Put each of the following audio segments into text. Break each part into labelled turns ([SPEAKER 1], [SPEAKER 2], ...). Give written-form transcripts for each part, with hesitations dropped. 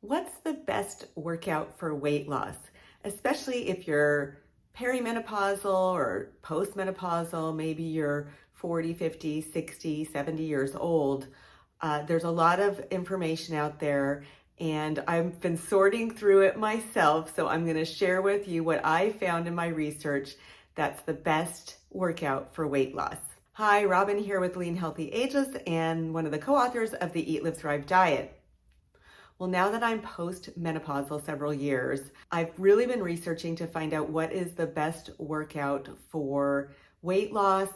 [SPEAKER 1] What's the best workout for weight loss, especially if you're perimenopausal or postmenopausal, maybe you're 40, 50, 60, 70 years old? There's a lot of information out there, and I've been sorting through it myself. So I'm going to share with you what I found in my research that's the best workout for weight loss. Hi, Robyn here with Lean Healthy Ageless and one of the co-authors of the Eat, Live, Thrive diet. Well, now that I'm post-menopausal several years, I've really been researching to find out what is the best workout for weight loss,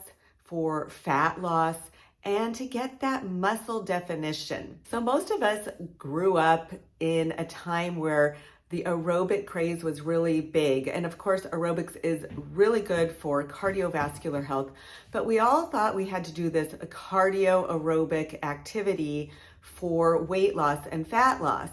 [SPEAKER 1] for fat loss, and to get that muscle definition. So most of us grew up in a time where the aerobic craze was really big. And of course, aerobics is really good for cardiovascular health, but we all thought we had to do this cardio aerobic activity for weight loss and fat loss.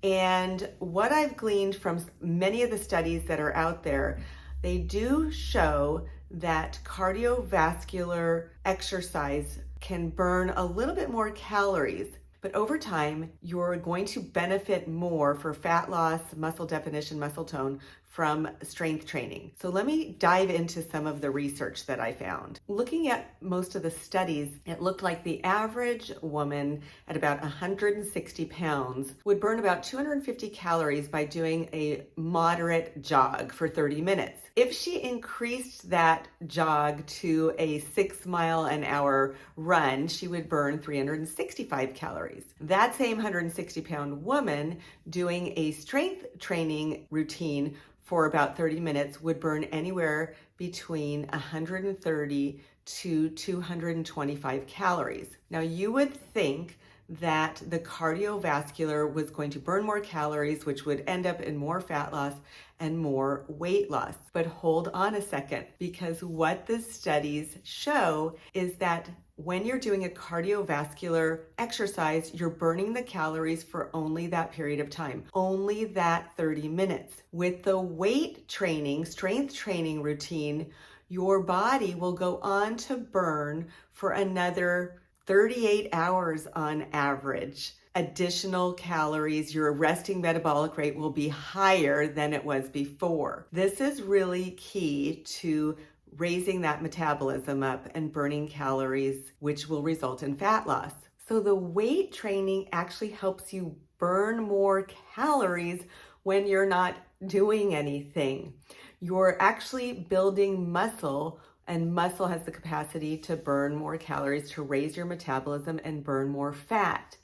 [SPEAKER 1] And what I've gleaned from many of the studies that are out there, they do show that cardiovascular exercise can burn a little bit more calories. But over time, you're going to benefit more for fat loss, muscle definition, muscle tone from strength training. So let me dive into some of the research that I found. Looking at most of the studies, it looked like the average woman at about 160 pounds would burn about 250 calories by doing a moderate jog for 30 minutes. If she increased that jog to a 6-mile-an-hour run, she would burn 365 calories. That same 160-pound woman doing a strength training routine for about 30 minutes would burn anywhere between 130 to 225 calories. Now, you would think that the cardiovascular was going to burn more calories, which would end up in more fat loss and more weight loss. But hold on a second, because what the studies show is that when you're doing a cardiovascular exercise, you're burning the calories for only that period of time, only that 30 minutes. With the weight training, strength training routine, your body will go on to burn for another 38 hours on average. Additional calories, your resting metabolic rate will be higher than it was before. This is really key to raising that metabolism up and burning calories, which will result in fat loss. So the weight training actually helps you burn more calories when you're not doing anything. You're actually building muscle, and muscle has the capacity to burn more calories, to raise your metabolism and burn more fat.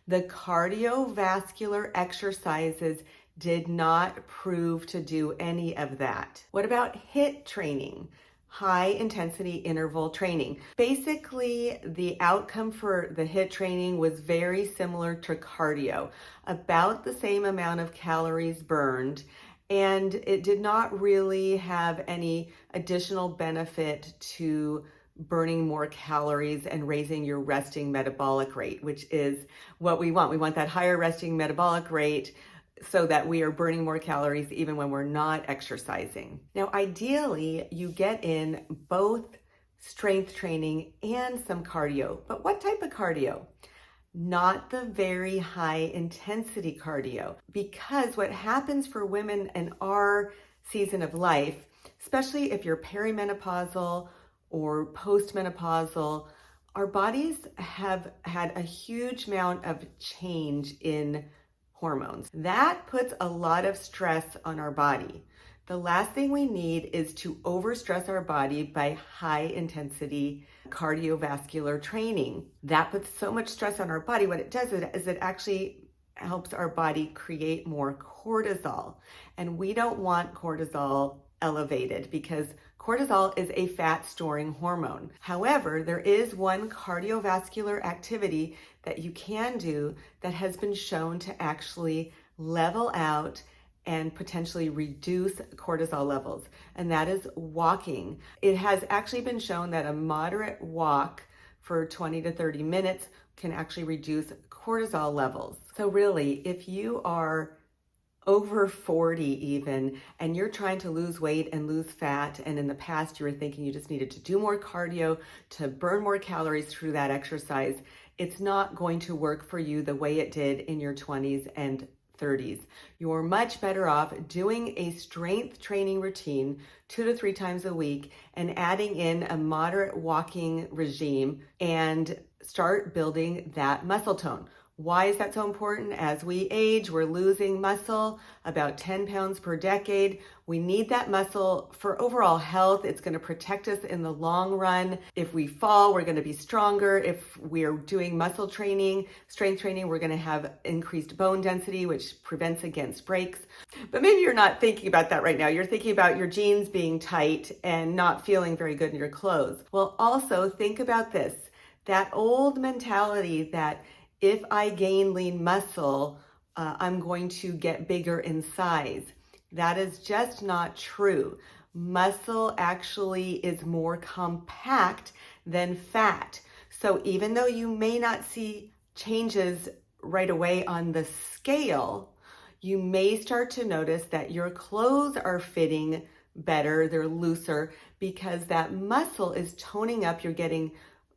[SPEAKER 1] The cardiovascular exercises did not prove to do any of that. What about HIIT training? High intensity interval training. Basically, the outcome for the HIIT training was very similar to cardio, about the same amount of calories burned, and it did not really have any additional benefit to burning more calories and raising your resting metabolic rate, which is what we want. We want that higher resting metabolic rate so that we are burning more calories even when we're not exercising. Now, ideally, you get in both strength training and some cardio. But what type of cardio? Not the very high intensity cardio, because what happens for women in our season of life, especially if you're perimenopausal or postmenopausal, our bodies have had a huge amount of change in hormones. That puts a lot of stress on our body. The last thing we need is to overstress our body by high intensity cardiovascular training. That puts so much stress on our body. What it does is it actually helps our body create more cortisol. And we don't want cortisol elevated because cortisol is a fat storing hormone. However, there is one cardiovascular activity that you can do that has been shown to actually level out and potentially reduce cortisol levels, and that is walking. It has actually been shown that a moderate walk for 20 to 30 minutes can actually reduce cortisol levels. So really, if you are over 40 even, and you're trying to lose weight and lose fat, and in the past you were thinking you just needed to do more cardio to burn more calories through that exercise, it's not going to work for you the way it did in your 20s and 30s. You're much better off doing a strength training routine 2 to 3 times a week and adding in a moderate walking regime and start building that muscle tone. Why is that so important? As we age, we're losing muscle, about 10 pounds per decade. We need that muscle for overall health. It's going to protect us in the long run. If we fall, we're going to be stronger. If we're doing muscle training, strength training, we're going to have increased bone density, which prevents against breaks. But maybe you're not thinking about that right now. You're thinking about your jeans being tight and not feeling very good in your clothes. Well, also think about this, that old mentality that if I gain lean muscle, I'm going to get bigger in size. That is just not true. Muscle actually is more compact than fat. So even though you may not see changes right away on the scale, you may start to notice that your clothes are fitting better, they're looser, because that muscle is toning up. You're getting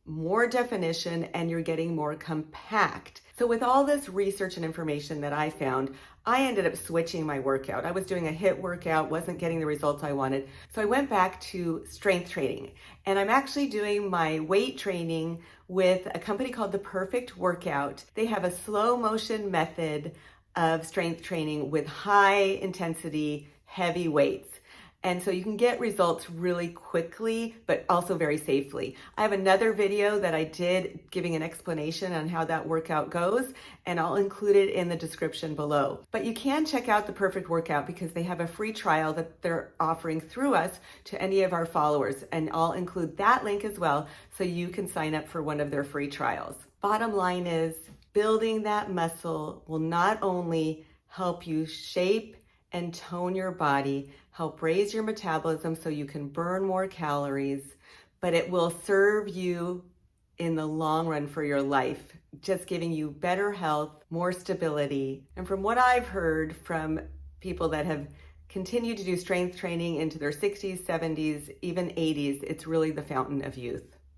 [SPEAKER 1] more definition and you're getting more compact. So with all this research and information that I found, I ended up switching my workout. I was doing a HIIT workout, wasn't getting the results I wanted. So I went back to strength training, and I'm actually doing my weight training with a company called The Perfect Workout. They have a slow motion method of strength training with high intensity, heavy weights. And so you can get results really quickly, but also very safely. I have another video that I did giving an explanation on how that workout goes, and I'll include it in the description below. But you can check out The Perfect Workout because they have a free trial that they're offering through us to any of our followers. And I'll include that link as well so you can sign up for one of their free trials. Bottom line is, building that muscle will not only help you shape and tone your body, help raise your metabolism so you can burn more calories, but it will serve you in the long run for your life, just giving you better health, more stability. And from what I've heard from people that have continued to do strength training into their 60s, 70s, even 80s, it's really the fountain of youth.